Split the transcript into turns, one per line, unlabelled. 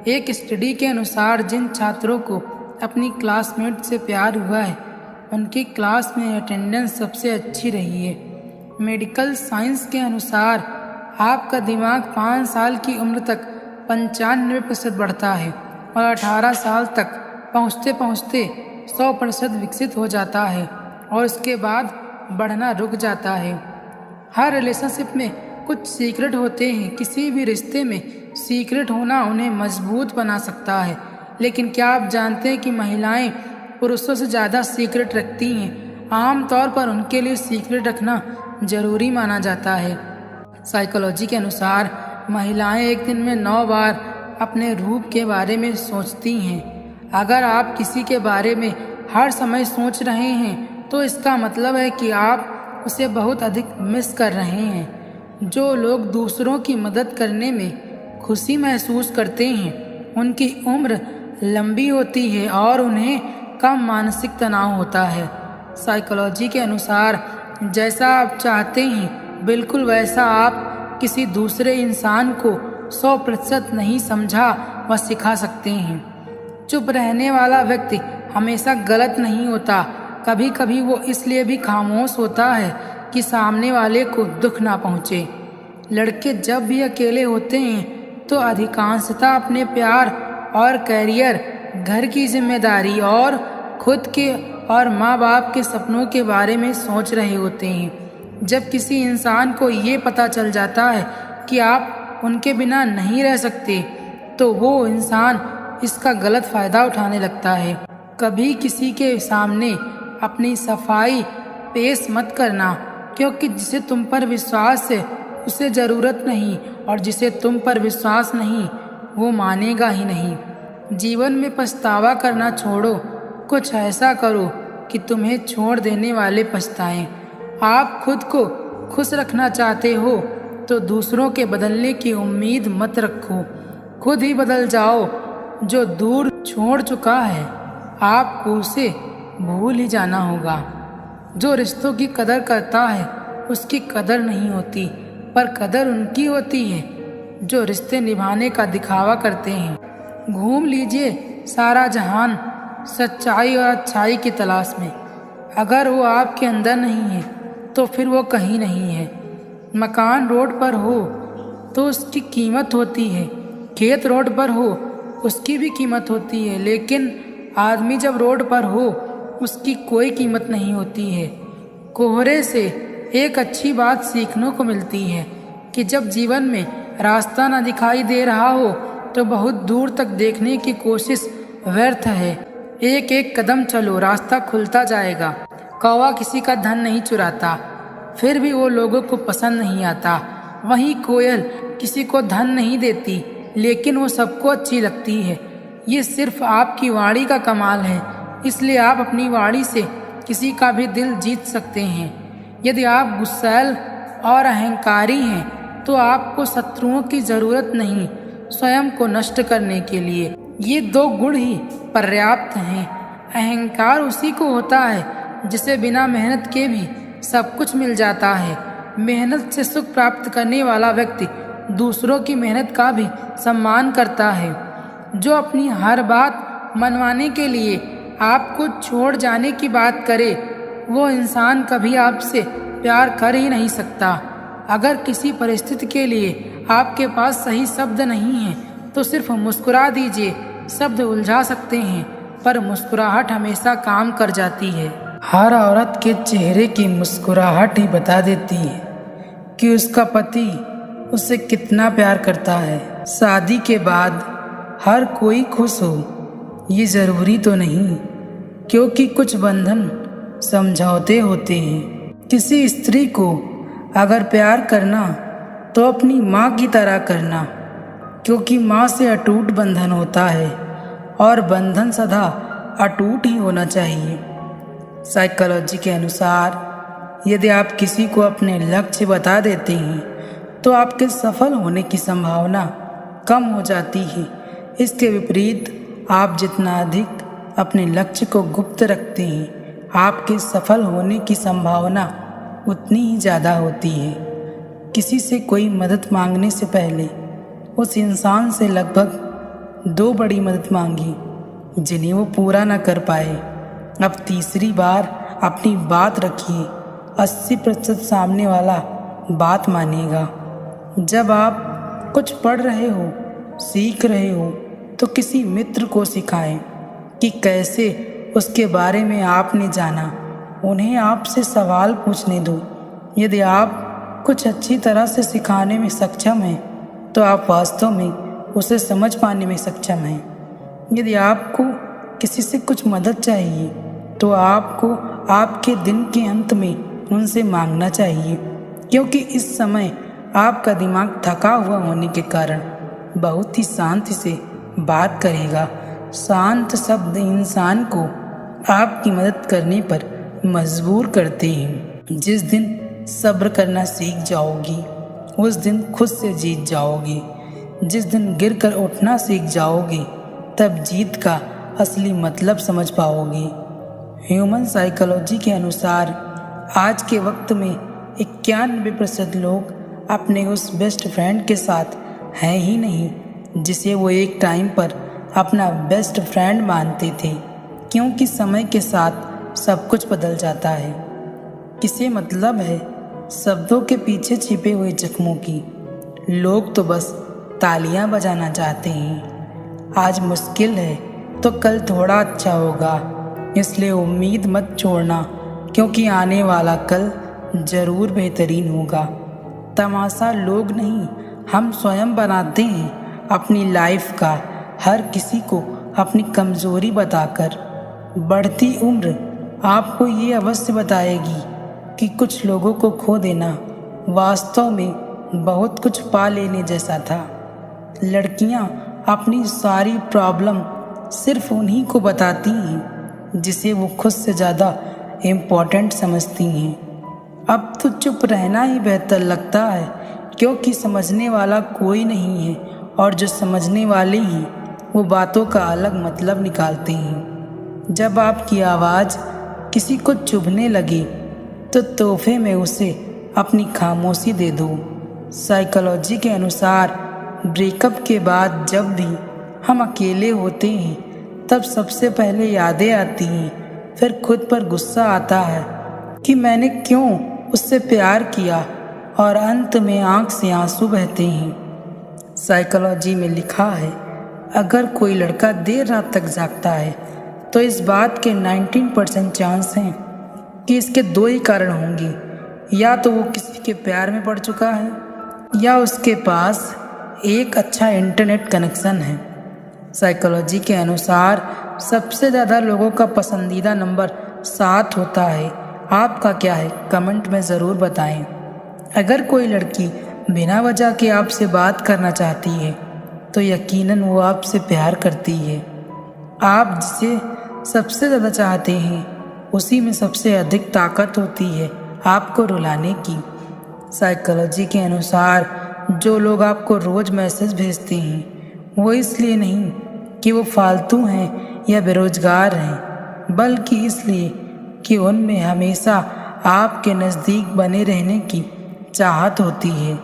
एक स्टडी के अनुसार जिन छात्रों को अपनी क्लासमेट से प्यार हुआ है उनकी क्लास में अटेंडेंस सबसे अच्छी रही है। मेडिकल साइंस के अनुसार आपका दिमाग 5 साल की उम्र तक 95% बढ़ता है और 18 साल तक पहुँचते पहुँचते 100% विकसित हो जाता है और उसके बाद बढ़ना रुक जाता है। हर रिलेशनशिप में कुछ सीक्रेट होते हैं। किसी भी रिश्ते में सीक्रेट होना उन्हें मजबूत बना सकता है। लेकिन क्या आप जानते हैं कि महिलाएं पुरुषों से ज़्यादा सीक्रेट रखती हैं? आमतौर पर उनके लिए सीक्रेट रखना जरूरी माना जाता है। साइकोलॉजी के अनुसार महिलाएं एक दिन में 9 बार अपने रूप के बारे में सोचती हैं। अगर आप किसी के बारे में हर समय सोच रहे हैं तो इसका मतलब है कि आप उसे बहुत अधिक मिस कर रहे हैं। जो लोग दूसरों की मदद करने में खुशी महसूस करते हैं उनकी उम्र लंबी होती है और उन्हें कम मानसिक तनाव होता है। साइकोलॉजी के अनुसार जैसा आप चाहते हैं बिल्कुल वैसा आप किसी दूसरे इंसान को 100% नहीं समझा व सिखा सकते हैं। चुप रहने वाला व्यक्ति हमेशा गलत नहीं होता। कभी कभी वो इसलिए भी खामोश होता है कि सामने वाले को दुख ना पहुँचे। लड़के जब भी अकेले होते हैं तो अधिकांशतः अपने प्यार और करियर, घर की जिम्मेदारी और खुद के और माँ बाप के सपनों के बारे में सोच रहे होते हैं। जब किसी इंसान को ये पता चल जाता है कि आप उनके बिना नहीं रह सकते तो वो इंसान इसका गलत फ़ायदा उठाने लगता है। कभी किसी के सामने अपनी सफाई पेश मत करना, क्योंकि जिसे तुम पर विश्वास है उसे ज़रूरत नहीं और जिसे तुम पर विश्वास नहीं वो मानेगा ही नहीं। जीवन में पछतावा करना छोड़ो, कुछ ऐसा करो कि तुम्हें छोड़ देने वाले पछताएं। आप खुद को खुश रखना चाहते हो तो दूसरों के बदलने की उम्मीद मत रखो, खुद ही बदल जाओ। जो दूर छोड़ चुका है आपको उसे भूल ही जाना होगा। जो रिश्तों की कदर करता है उसकी कदर नहीं होती, पर कदर उनकी होती है जो रिश्ते निभाने का दिखावा करते हैं। घूम लीजिए सारा जहान सच्चाई और अच्छाई की तलाश में। अगर वो आपके अंदर नहीं है तो फिर वो कहीं नहीं है। मकान रोड पर हो तो उसकी कीमत होती है, खेत रोड पर हो उसकी भी कीमत होती है, लेकिन आदमी जब रोड पर हो उसकी कोई कीमत नहीं होती है। कोहरे से एक अच्छी बात सीखने को मिलती है कि जब जीवन में रास्ता न दिखाई दे रहा हो तो बहुत दूर तक देखने की कोशिश व्यर्थ है। एक एक कदम चलो, रास्ता खुलता जाएगा। कौवा किसी का धन नहीं चुराता, फिर भी वो लोगों को पसंद नहीं आता। वहीं कोयल किसी को धन नहीं देती, लेकिन वो सबको अच्छी लगती है। ये सिर्फ आपकी वाणी का कमाल है, इसलिए आप अपनी वाणी से किसी का भी दिल जीत सकते हैं। यदि आप गुस्सैल और अहंकारी हैं तो आपको शत्रुओं की ज़रूरत नहीं स्वयं को नष्ट करने के लिए। ये 2 गुण ही पर्याप्त हैं। अहंकार उसी को होता है जिसे बिना मेहनत के भी सब कुछ मिल जाता है। मेहनत से सुख प्राप्त करने वाला व्यक्ति दूसरों की मेहनत का भी सम्मान करता है। जो अपनी हर बात मनवाने के लिए आपको छोड़ जाने की बात करे वो इंसान कभी आपसे प्यार कर ही नहीं सकता। अगर किसी परिस्थिति के लिए आपके पास सही शब्द नहीं है तो सिर्फ मुस्कुरा दीजिए। शब्द उलझा सकते हैं पर मुस्कुराहट हमेशा काम कर जाती है। हर औरत के चेहरे की मुस्कुराहट ही बता देती है कि उसका पति उससे कितना प्यार करता है। शादी के बाद हर कोई खुश हो ये ज़रूरी तो नहीं, क्योंकि कुछ बंधन समझौते होते हैं। किसी स्त्री को अगर प्यार करना तो अपनी माँ की तरह करना, क्योंकि माँ से अटूट बंधन होता है और बंधन सदा अटूट ही होना चाहिए। साइकोलॉजी के अनुसार यदि आप किसी को अपने लक्ष्य बता देते हैं तो आपके सफल होने की संभावना कम हो जाती है। इसके विपरीत आप जितना अधिक अपने लक्ष्य को गुप्त रखते हैं आपके सफल होने की संभावना उतनी ही ज़्यादा होती है। किसी से कोई मदद मांगने से पहले उस इंसान से लगभग 2 बड़ी मदद मांगी जिन्हें वो पूरा न कर पाए। अब तीसरी बार अपनी बात रखिए, 80% सामने वाला बात मानेगा। जब आप कुछ पढ़ रहे हो, सीख रहे हो, तो किसी मित्र को सिखाएं कि कैसे उसके बारे में आपने जाना। उन्हें आपसे सवाल पूछने दो। यदि आप कुछ अच्छी तरह से सिखाने में सक्षम हैं तो आप वास्तव में उसे समझ पाने में सक्षम हैं। यदि आपको किसी से कुछ मदद चाहिए तो आपको आपके दिन के अंत में उनसे मांगना चाहिए, क्योंकि इस समय आपका दिमाग थका हुआ होने के कारण बहुत ही शांति से बात करेगा। शांत शब्द इंसान को आपकी मदद करने पर मजबूर करते हैं। जिस दिन सब्र करना सीख जाओगी उस दिन खुद से जीत जाओगी। जिस दिन गिर कर उठना सीख जाओगी तब जीत का असली मतलब समझ पाओगी। ह्यूमन साइकोलॉजी के अनुसार आज के वक्त में 91% लोग अपने उस बेस्ट फ्रेंड के साथ हैं ही नहीं जिसे वो एक टाइम पर अपना बेस्ट फ्रेंड मानते थे, क्योंकि समय के साथ सब कुछ बदल जाता है। किसे मतलब है शब्दों के पीछे छिपे हुए जख्मों की। लोग तो बस तालियां बजाना चाहते हैं। आज मुश्किल है तो कल थोड़ा अच्छा होगा, इसलिए उम्मीद मत छोड़ना, क्योंकि आने वाला कल ज़रूर बेहतरीन होगा। तमाशा लोग नहीं, हम स्वयं बनाते हैं अपनी लाइफ का, हर किसी को अपनी कमज़ोरी बताकर। बढ़ती उम्र आपको ये अवश्य बताएगी कि कुछ लोगों को खो देना वास्तव में बहुत कुछ पा लेने जैसा था। लड़कियां अपनी सारी प्रॉब्लम सिर्फ उन्हीं को बताती हैं जिसे वो खुद से ज़्यादा इम्पोर्टेंट समझती हैं। अब तो चुप रहना ही बेहतर लगता है, क्योंकि समझने वाला कोई नहीं है और जो समझने वाले हैं वो बातों का अलग मतलब निकालते हैं। जब आपकी आवाज़ किसी को चुभने लगे तो तोहफे में उसे अपनी खामोशी दे दो। साइकोलॉजी के अनुसार ब्रेकअप के बाद जब भी हम अकेले होते हैं तब सबसे पहले यादें आती हैं, फिर खुद पर गुस्सा आता है कि मैंने क्यों उससे प्यार किया, और अंत में आंख से आंसू बहते हैं। साइकोलॉजी में लिखा है अगर कोई लड़का देर रात तक जागता है तो इस बात के 19% चांस हैं कि इसके 2 ही कारण होंगे, या तो वो किसी के प्यार में पड़ चुका है या उसके पास एक अच्छा इंटरनेट कनेक्शन है। साइकोलॉजी के अनुसार सबसे ज़्यादा लोगों का पसंदीदा नंबर 7 होता है। आपका क्या है कमेंट में ज़रूर बताएं। अगर कोई लड़की बिना वजह के आपसे बात करना चाहती है तो यकीनन वो आपसे प्यार करती है। आप जिसे सबसे ज़्यादा चाहते हैं उसी में सबसे अधिक ताकत होती है आपको रुलाने की। साइकोलॉजी के अनुसार जो लोग आपको रोज़ मैसेज भेजते हैं वो इसलिए नहीं कि वो फालतू हैं या बेरोजगार हैं, बल्कि इसलिए कि उनमें हमेशा आपके नज़दीक बने रहने की चाहत होती है।